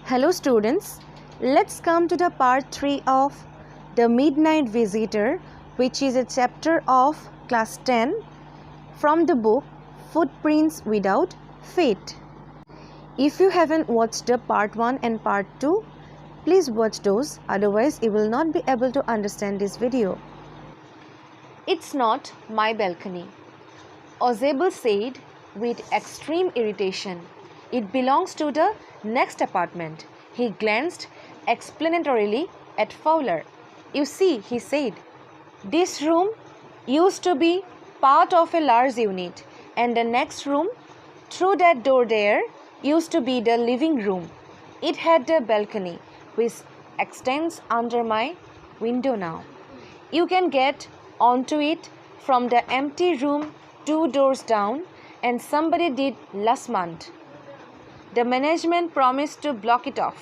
Hello students, let's come to the part 3 of The Midnight Visitor, which is a chapter of class 10 from the book Footprints Without Feet. If you haven't watched the part 1 and part 2, please watch those, otherwise you will not be able to understand this video. It's not my balcony, Ozable said with extreme irritation. It belongs to the next apartment. He glanced explanatorily at Fowler. You see, he said, this room used to be part of a large unit, and the next room, through that door there, used to be the living room. It had a balcony, which extends under my window now. You can get onto it from the empty room 2 doors down, and somebody did last month. The management promised to block it off.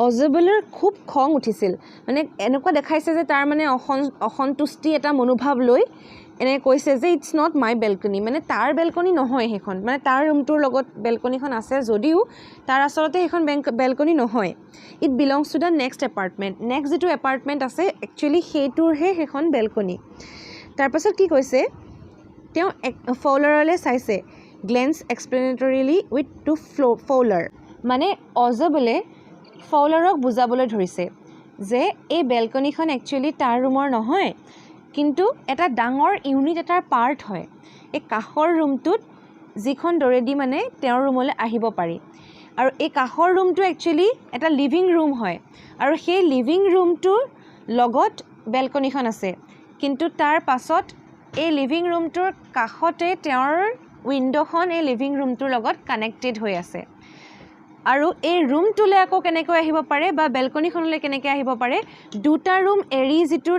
অজেবলৰ খুব খং উঠিছিল মানে এনেকুৱা দেখাইছে যে তাৰ মানে অসন্তুষ্টি এটা মনোভাৱ লৈ এনে কৈছে যে ইটস নট মাই বেলকনি মানে তাৰ বেলকনি নহয় হেখন মানে তাৰ ৰুমটোৰ লগত বেলকনিখন আছে যদিও তাৰ আচলতে হেখন বেলকনি নহয় it belongs to the next apartment next যেটো এপাৰ্টমেণ্ট আছে একচুৱেলি সেইটোৰহে হেখন বেলকনি তাৰপাছত কি কৈছে তেওঁ ফৌলাৰলৈ চাইছে গ্লেন্স এক্সপ্লেনেটৰিলি উইথ টু ফৌলাৰ মানে অজেবলে ফৌলাৰক বুজাবলৈ ধৰিছে যে এই বেলকনিখন একচুৱেলি তাৰ ৰুমৰ নহয় কিন্তু এটা ডাঙৰ ইউনিট এটাৰ পাৰ্ট হয় এই কাষৰ ৰুমটোত যিখন দৰেদি মানে তেওঁৰ ৰুমলৈ আহিব পাৰি আৰু এই কাষৰ ৰুমটো একচুৱেলি এটা লিভিং ৰুম হয় আৰু সেই লিভিং ৰুমটোৰ লগত বেলকনিখন আছে কিন্তু তাৰ পাছত এই লিভিং ৰুমটোৰ কাষতে তেওঁৰ উইণ্ডোখন এই লিভিং ৰুমটোৰ লগত কানেক্টেড হৈ আছে আৰু এই ৰুমটোলৈ আকৌ কেনেকৈ আহিব পাৰে বা বেলকনিখনলৈ কেনেকৈ আহিব পাৰে দুটা ৰুম এৰি যিটো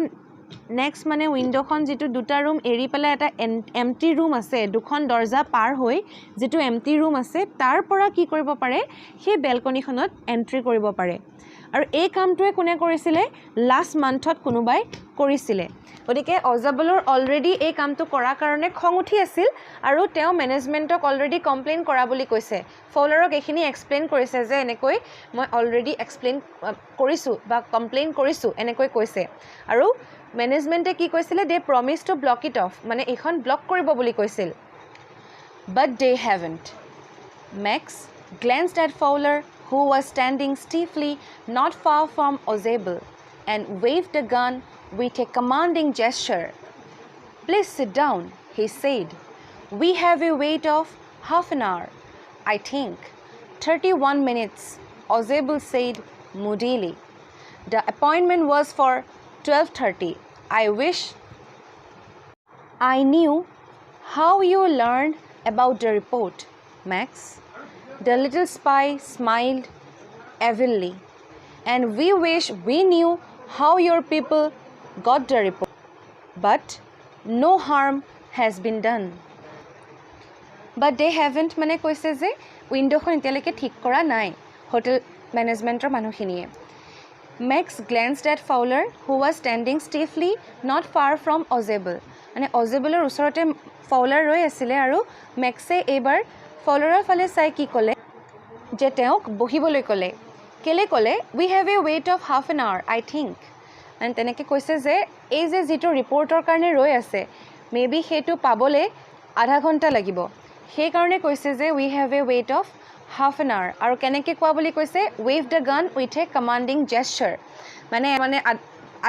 নেক্সট মানে উইণ্ডোখন যিটো দুটা ৰুম এৰি পেলাই এটা এম্পটি ৰুম আছে দুখন দৰ্জা পাৰ হৈ যিটো এম্পটি ৰুম আছে তাৰ পৰা কি কৰিব পাৰে সেই বেলকনিখনত এন্ট্ৰি কৰিব পাৰে আৰু এই কামটোৱে কোনে কৰিছিলে লাষ্ট মান্থত কোনোবাই কৰিছিলে গতিকে অজেবলৰ অলৰেডি এই কামটো কৰাৰ কাৰণে খং উঠি আছিল আৰু তেওঁ মেনেজমেণ্টক অলৰেডি কমপ্লেইন কৰা বুলি কৈছে ফৌলাৰক এইখিনি এক্সপ্লেইন কৰিছে যে এনেকৈ মই অলৰেডি এক্সপ্লেইন কৰিছোঁ বা কমপ্লেইন কৰিছোঁ এনেকৈ কৈছে আৰু মেনেজমেণ্টে কি কৈছিলে they promise to block it off মানে এইখন ব্লক কৰিব বুলি কৈছিল but they haven't makes glanced at Fowler, who was standing stiffly not far from Ozable, and waved the gun with a commanding gesture. Please sit down, he said. We have a wait of half an hour, I think. 31 minutes, Ozable said moodily. The appointment was for 12:30. I wish I knew how you learned about the report, Max. The little spy smiled evilly. And we wish we knew how your people got the report. But no harm has been done. But they haven't মানে কৈছে যে উইণ্ডোখন এতিয়ালৈকে ঠিক কৰা নাই hotel মেনেজমেণ্টৰ মানুহখিনিয়ে Max glanced at Fowler, who was standing stiffly not far from Ozable. মানে অজেবলৰ ওচৰতে ফৌলাৰ ৰৈ আছিলে আৰু মেক্সে এইবাৰ ফৌলাৰৰ ফালে চাই কি ক'লে যে তেওঁক বহিবলৈ ক'লে কেলে ক'লে we have a wait of half an hour I think মানে তেনেকৈ কৈছে যে এই যে যিটো ৰিপৰ্টৰ কাৰণে ৰৈ আছে মে বি সেইটো পাবলৈ আধা ঘণ্টা লাগিব সেইকাৰণে কৈছে যে we have a wait of half an hour আৰু কেনেকৈ কোৱা বুলি কৈছে wave the gun with a commanding gesture মানে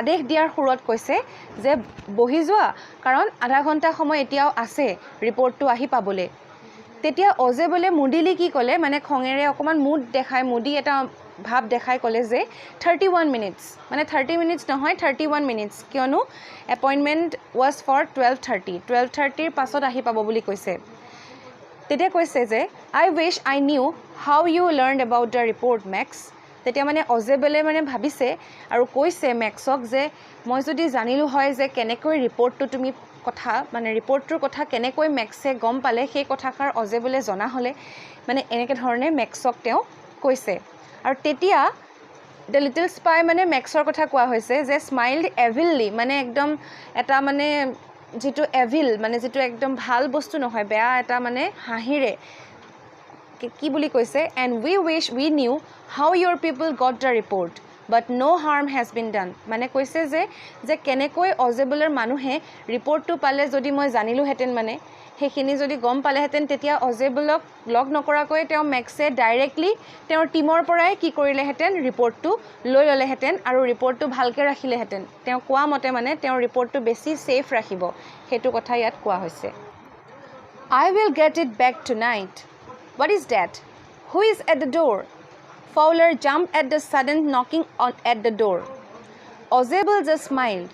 আদেশ দিয়াৰ সুৰত কৈছে যে বহি যোৱা কাৰণ আধা ঘণ্টা সময় এতিয়াও আছে ৰিপৰ্টটো আহি পাবলৈ তেতিয়া অজেবলে মুডিলি কি ক'লে মানে খঙেৰে অকণমান মুডি এটা ভাৱ দেখাই ক'লে যে 31 মিনিটছ মানে 30 মিনিটছ নহয় 31 মিনিটছ কিয়নো এপইণ্টমেণ্ট ৱাজ ফৰ 12:30 পাছত আহি পাব বুলি কৈছে তেতিয়া কৈছে যে I wish I knew how you learn about the report makes তেতিয়া মানে অজেবলে মানে ভাবিছে আৰু কৈছে মেক্সক যে মই যদি জানিলোঁ হয় যে কেনেকৈ ৰিপৰ্টটো তুমি কথা মানে ৰিপৰ্টটোৰ কথা কেনেকৈ মেক্সে গম পালে সেই কথাষাৰ অজেবলে জনা হ'লে মানে এনেকৈ ধৰণে মেক্সক তেওঁ কৈছে আৰু তেতিয়া দ্য লিটল স্পাই মানে মেক্সৰ কথা কোৱা হৈছে যে স্মাইল্ড এভিললি মানে একদম এটা মানে যিটো এভিল মানে যিটো একদম ভাল বস্তু নহয় বেয়া এটা মানে হাঁহিৰে কি বুলি কৈছে and we wish we knew how your people got the report but no harm has been done মানে কৈছে যে কেনেকৈ অজেবলৰ মানুহে ৰিপৰ্টটো পালে যদি মই জানিলোহেঁতেন মানে সেইখিনি যদি গম পালেহেঁতেন তেতিয়া অজেবলক লগ নকৰাকৈ তেওঁ মেক্সে ডাইৰেক্টলি তেওঁৰ টিমৰ পৰাই কি কৰিলেহেঁতেন ৰিপৰ্টটো লৈ ল'লেহেঁতেন আৰু ৰিপৰ্টটো ভালকৈ ৰাখিলেহেঁতেন তেওঁ কোৱা মতে মানে তেওঁৰ ৰিপৰ্টটো বেছি ছেফ ৰাখিব সেইটো কথা ইয়াত কোৱা হৈছে I will get it back tonight. What is that? Who is at the door? Fowler jumped at the sudden knocking at the door. Ozebel just smiled.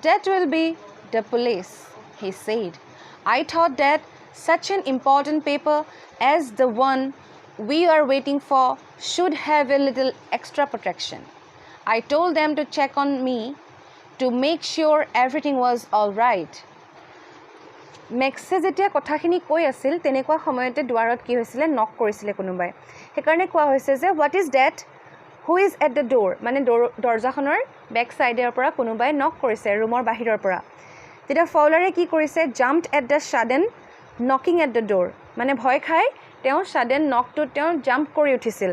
That will be the police, he said. I thought that such an important paper as the one we are waiting for should have a little extra protection. I told them to check on me to make sure everything was all right. মেক্সে যেতিয়া কথাখিনি কৈ আছিল তেনেকুৱা সময়তে দুৱাৰত কি হৈছিলে নক কৰিছিলে কোনোবাই সেইকাৰণে কোৱা হৈছে যে what is that who is at the door মানে দৰজাখনৰ বেক চাইডৰ পৰা কোনোবাই নক কৰিছে ৰুমৰ বাহিৰৰ পৰা তেতিয়া ফাউলাৰে কি কৰিছে jumped at the sudden knocking at the door মানে ভয় খাই তেওঁ ছাডেন নকটোত তেওঁ জাম্প কৰি উঠিছিল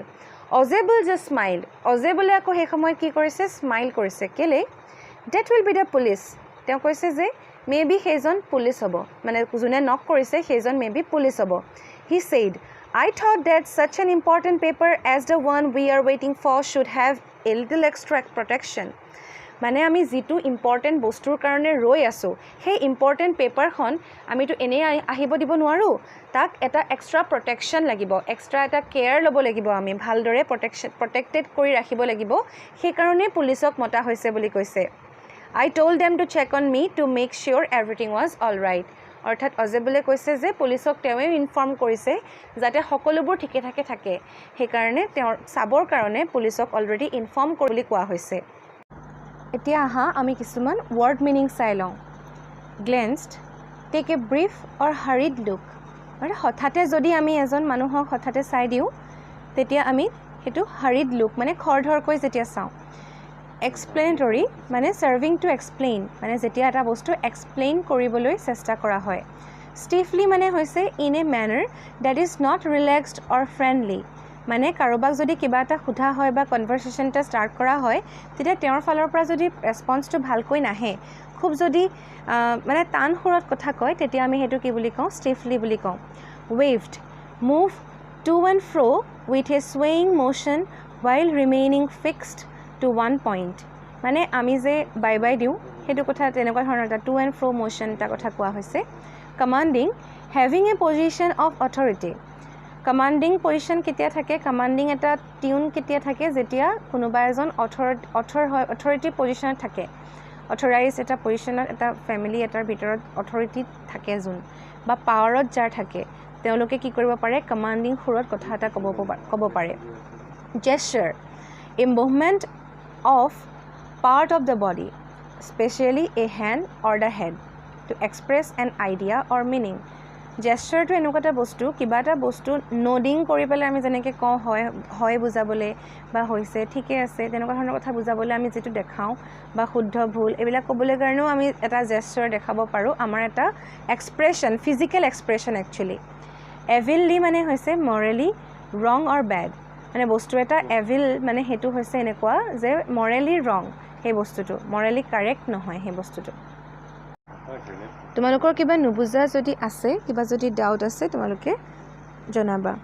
অজেবল জাষ্ট স্মাইল্ড অজেবলে আকৌ সেই সময়ত কি কৰিছে স্মাইল কৰিছে কেলে that will be the police তেওঁ কৈছে যে Maybe সেইজন পুলিচ হ'ব মানে যোনে নক কৰিছে সেইজন মেবি পুলিচ হ'ব He said, I thought that such an important paper as the one we are waiting for should have a little extra protection. মানে আমি যিটো ইম্পৰ্টেণ্ট বস্তুৰ কাৰণে ৰৈ আছোঁ সেই ইম্পৰ্টেণ্ট পেপাৰখন আমিতো এনেই আহিব দিব নোৱাৰোঁ তাক এটা এক্সট্ৰা প্ৰটেকশ্যন লাগিব এক্সট্ৰা এটা কেয়াৰ ল'ব লাগিব আমি ভালদৰে প্ৰটেক্টেড কৰি ৰাখিব লাগিব সেইকাৰণে পুলিচক মতা হৈছে বুলি কৈছে I told them to check on me to make sure everything was all right. অৰ্থাৎ অজেবলে কৈছে যে পুলিচক তেওঁৱে ইনফৰ্ম কৰিছে যাতে সকলোবোৰ ঠিকে থাকে সেইকাৰণে তেওঁ চাবৰ কাৰণে পুলিচক অলৰেডি ইনফৰ্ম কৰি কোৱা হৈছে এতিয়া আহা আমি কিছুমান ৱৰ্ড মিনিং চাই লওঁ glanced take a brief or hurried look মানে হঠাতে যদি আমি এজন মানুহক হঠাতে চাই দিওঁ তেতিয়া আমি সেইটো হাৰিড লুক মানে খৰধৰকৈ যেতিয়া চাওঁ এক্সপ্লেনেটৰী মানে সাৰ্ভিং টু এক্সপ্লেইন মানে যেতিয়া এটা বস্তু এক্সপ্লেইন কৰিবলৈ চেষ্টা কৰা হয় ষ্টিফলি মানে হৈছে in a manner that is not relaxed or friendly মানে কাৰোবাক যদি কিবা এটা সোধা হয় বা কনভাৰচেশ্যন এটা ষ্টাৰ্ট কৰা হয় তেতিয়া তেওঁৰ ফালৰ পৰা যদি ৰেছপন্সটো ভালকৈ নাহে খুব যদি মানে টান সুৰত কথা কয় তেতিয়া আমি সেইটো কি বুলি কওঁ ষ্টিফলি বুলি কওঁ waved move to and fro' with a swaying motion while remaining fixed to one point মানে আমি যে বাই দিওঁ সেইটো কথা তেনেকুৱা ধৰণৰ এটা টু এণ্ড ফ্ৰ' মোশ্যন এটা কথা কোৱা হৈছে commanding having A position of authority commanding position কেতিয়া থাকে কমাণ্ডিং এটা টিউন কেতিয়া থাকে যেতিয়া কোনোবা এজন অথৰিটি পজিশ্যনত থাকে অথৰাইজ এটা পজিশ্যনত এটা ফেমিলি এটাৰ ভিতৰত অথৰিটি থাকে যোন বা পাৱাৰত যাৰ থাকে তেওঁলোকে কি কৰিব পাৰে কমাণ্ডিং সুৰত কথা এটা ক'ব পাৰে gesture a movement of part of the body especially a hand or the head to express an idea or meaning gesture to এনেকুৱা এটা বস্তু কিবা এটা বস্তু নোডিং কৰি পেলাই আমি যেনেকৈ কওঁ হয় বুজাবলৈ বা হৈছে ঠিকে আছে তেনেকুৱা ধৰণৰ কথা বুজাবলৈ আমি যেটো দেখাওঁ বা শুদ্ধ ভুল এইবিলাক ক'বলৈ কাৰণেও আমি এটা জেষ্টাৰ দেখাব পাৰোঁ আমাৰ এটা এক্সপ্ৰেছন ফিজিকেল এক্সপ্ৰেছন একচুৱেলি এভিললি মানে হৈছে মৰেলি ৰং অৰ বেড মানে বস্তু এটা এভিল মানে হেতু হৈছে এনেকুৱা যে মৰেলি ৰং সেই বস্তুটো মৰেলি কাৰেক্ট নহয় সেই বস্তুটো তোমালোকৰ কিবা নুবুজা যদি আছে কিবা যদি ডাউট আছে তোমালোকে জনাবা